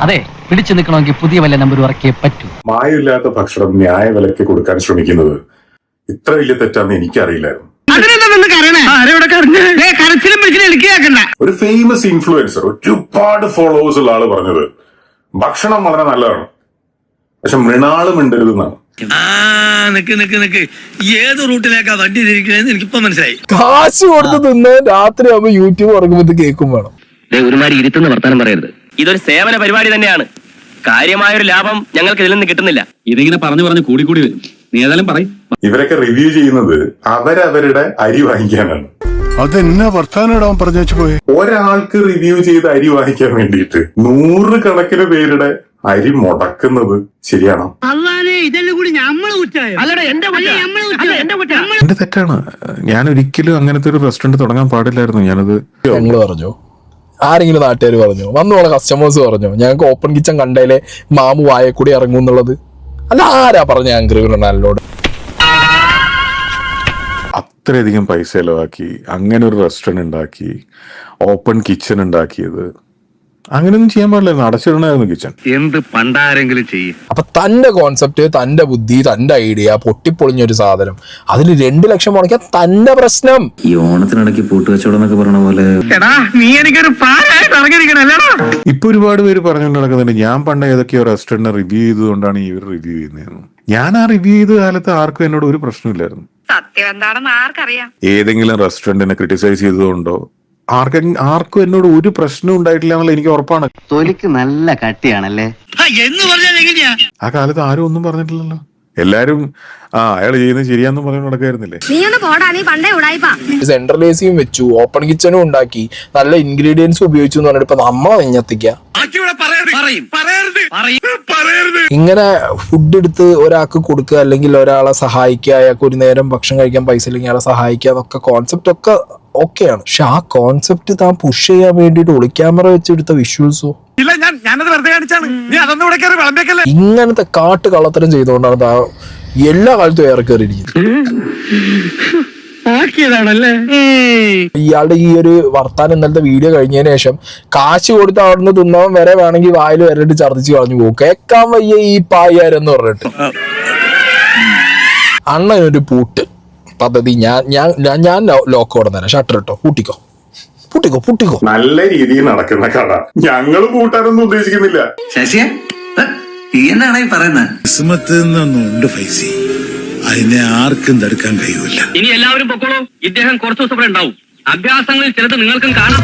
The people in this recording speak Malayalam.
അതെ, പിടിച്ചു നിൽക്കണമെങ്കിൽ പുതിയ വല്ല നമ്പർ ഇറക്കിയേ പറ്റൂ. മായമില്ലാത്ത ഭക്ഷണം ന്യായവിലയ്ക്ക് കൊടുക്കാൻ ശ്രമിക്കുന്നത് ഇത്ര വലിയ തെറ്റാന്ന് എനിക്കറിയില്ലായിരുന്നു. ഒരു ഫേമസ് ഇൻഫ്ലുവൻസർ, ഒരുപാട് ഫോളോവേഴ്സ് ഉള്ള ആള് പറഞ്ഞത് ഭക്ഷണം വളരെ നല്ലതാണ്, പക്ഷെ മൃണാള് മിണ്ടരുതെന്നാണ്. ഏത് റൂട്ടിലേക്കാ വണ്ടി തിരിക്കണേന്ന് എനിക്കിപ്പോ മനസ്സിലായി. കാശ് കൊടുത്ത് തിന്ന് രാത്രി ആവുമ്പോ യൂട്യൂബ് ഇറങ്ങുമ്പോ കേൾക്കും വേണം. ഒരുമാതിരി ഇരുത്തുന്ന വർത്താനം പറയരുത്. ഇതൊരു സേവന പരിപാടി തന്നെയാണ്. കാര്യമായൊരു ലാഭം ഞങ്ങൾക്ക് ഇതിൽ നിന്ന് കിട്ടുന്നില്ല. ഇതിങ്ങനെ പറഞ്ഞു കൂടി വരും. നീ ഏതായാലും പറയും. ഇവരൊക്കെ റിവ്യൂ ചെയ്യുന്നത് അവരവരുടെ അരി വാങ്ങിക്കാനാണ്. അതെന്നാ വർത്താനം പറഞ്ഞു പോയെ. ഒരാൾക്ക് റിവ്യൂ ചെയ്ത് അരി വാങ്ങിക്കാൻ വേണ്ടിയിട്ട് 100 കണക്കിന് പേരുടെ അരി മുടക്കുന്നത് ശരിയാണോ? എന്റെ തെറ്റാണ്. ഞാൻ ഒരിക്കലും അങ്ങനത്തെ ഒരു റെസ്റ്റോറന്റ് തുടങ്ങാൻ പാടില്ലായിരുന്നു. ഞാനത് ഞങ്ങള് പറഞ്ഞു, ആരെങ്കിലും നാട്ടുകാർ പറഞ്ഞു, വന്നോളെ കസ്റ്റമേഴ്സ് പറഞ്ഞു, ഞങ്ങൾക്ക് ഓപ്പൺ കിച്ചൺ കണ്ടേലെ മാമു വായക്കൂടി ഇറങ്ങും എന്നുള്ളത്. അല്ല, ആരാ പറഞ്ഞ ആംഗ്രിനോട്? അത്രയധികം പൈസ ചെലവാക്കി അങ്ങനെ ഒരു റെസ്റ്റോറന്റ് ഉണ്ടാക്കി, ഓപ്പൺ കിച്ചൺ ഉണ്ടാക്കിയത് അങ്ങനെയൊന്നും ചെയ്യാൻ പാടില്ലായിരുന്നു. അടച്ചിടണമായിരുന്നു കിച്ചൺ. എന്ത് പണ്ടാരെങ്കിലും ചെയ്യും. അപ്പൊ തന്റെ കോൺസെപ്റ്റ്, തന്റെ ബുദ്ധി, തന്റെ ഐഡിയ പൊട്ടിപ്പൊളിഞ്ഞൊരു സാധനം, അതിന് 2 ലക്ഷം മുടക്കിയ തന്റെ പ്രശ്നം. ഈ ഓണത്തിനിടയ്ക്ക് പൂട്ടുകച്ചവടം എന്നൊക്കെ പറഞ്ഞ പോലെ നീ എനിക്കൊരു ഇപ്പൊ ഒരുപാട് പേര് പറഞ്ഞുകൊണ്ട് നടക്കുന്നുണ്ട് ഞാൻ പണ്ട് ഏതൊക്കെയോ റെസ്റ്റോറന്റ് റിവ്യൂ ചെയ്തുകൊണ്ടാണ് ഇവർ റിവ്യൂ ചെയ്യുന്നതെന്ന്. ഞാൻ ആ റിവ്യൂ ചെയ്ത കാലത്ത് ആർക്കും എന്നോട് ഒരു പ്രശ്നമില്ലായിരുന്നു. സത്യം എന്താണെന്ന് ആർക്കറിയാം. ഏതെങ്കിലും റെസ്റ്റോറന്റിനെ ക്രിട്ടിസൈസ് ചെയ്തതുകൊണ്ടോ ആർക്കും എന്നോട് ഒരു പ്രശ്നം ഉണ്ടായിട്ടില്ല എന്നുള്ള എനിക്ക് ഉറപ്പാണ്. തൊലിക്ക് നല്ല കട്ടിയാണല്ലേ എന്ന് പറഞ്ഞാൽ എങ്ങനെയാ? ആ കാലത്ത് ആരും ഒന്നും പറഞ്ഞിട്ടില്ലല്ലോ. എല്ലാരും അയാൾ ചെയ്യുന്നത് ശരിയാന്ന് പറഞ്ഞു നടക്കായിരുന്നില്ലേ. സെൻട്രൽ എ സിയും വെച്ചു, ഓപ്പൺ കിച്ചണും ഉണ്ടാക്കി, നല്ല ഇൻഗ്രീഡിയൻസ് ഉപയോഗിച്ചു എന്ന് പറഞ്ഞിട്ട് ഇപ്പൊ നമ്മളെ നെഞ്ഞത്തിക്ക. ഇങ്ങനെ ഫുഡ് എടുത്ത് ഒരാൾക്ക് കൊടുക്കുക, അല്ലെങ്കിൽ ഒരാളെ സഹായിക്കുക, അയാൾക്ക് ഒരു നേരം ഭക്ഷണം കഴിക്കാൻ പൈസ ഇല്ലെങ്കിൽ അയാളെ സഹായിക്കുക, അതൊക്കെ കോൺസെപ്റ്റ് ഒക്കെ ഓക്കെയാണ്. പക്ഷെ ആ കോൺസെപ്റ്റ് താൻ പുഷ് ചെയ്യാൻ വേണ്ടിട്ട് ഒളിക്യാമറ വെച്ചെടുത്ത വിഷ്വൽസോ ഇങ്ങനത്തെ കാട്ട് കള്ളത്തരം ചെയ്തുകൊണ്ടാണ് എല്ലാ കാലത്തും ഏറെ കയറിയിരിക്കുന്നത്. ഇയാളുടെ ഈ ഒരു വർത്താനം ഇന്നലത്തെ വീഡിയോ കഴിഞ്ഞതിന് ശേഷം കാശ് കൊടുത്ത് അവിടുന്ന് തിന്നവൻ വരെ വേണമെങ്കിൽ വായിൽ വരട്ട് ഛർദ്ദിച്ച് കളഞ്ഞു പോകും. കേക്കാൻ വയ്യ ഈ പായാരെന്ന് പറഞ്ഞിട്ട്. അണ്ണനൊരു പൂട്ട് പദ്ധതി ഞാൻ ലോക്ക് കൊടുത്തരാം. ഷട്ടർ ഇട്ടോ, പൂട്ടിക്കോ. നല്ല രീതിയിൽ നടക്കുന്ന കട ഞങ്ങൾ കൂട്ടാനൊന്നും ഉദ്ദേശിക്കുന്നില്ല. ശശിയെ എന്നാണ് പറയുന്നത്? അതിനെ ആർക്കും തടുക്കാൻ കഴിയൂല. ഇനി എല്ലാവരും പൊക്കോളൂ. ഇദ്ദേഹം കുറച്ചു ദിവസം ഇവിടെ ഉണ്ടാവും. അഭ്യാസങ്ങളിൽ ചിലത് നിങ്ങൾക്കും കാണാം.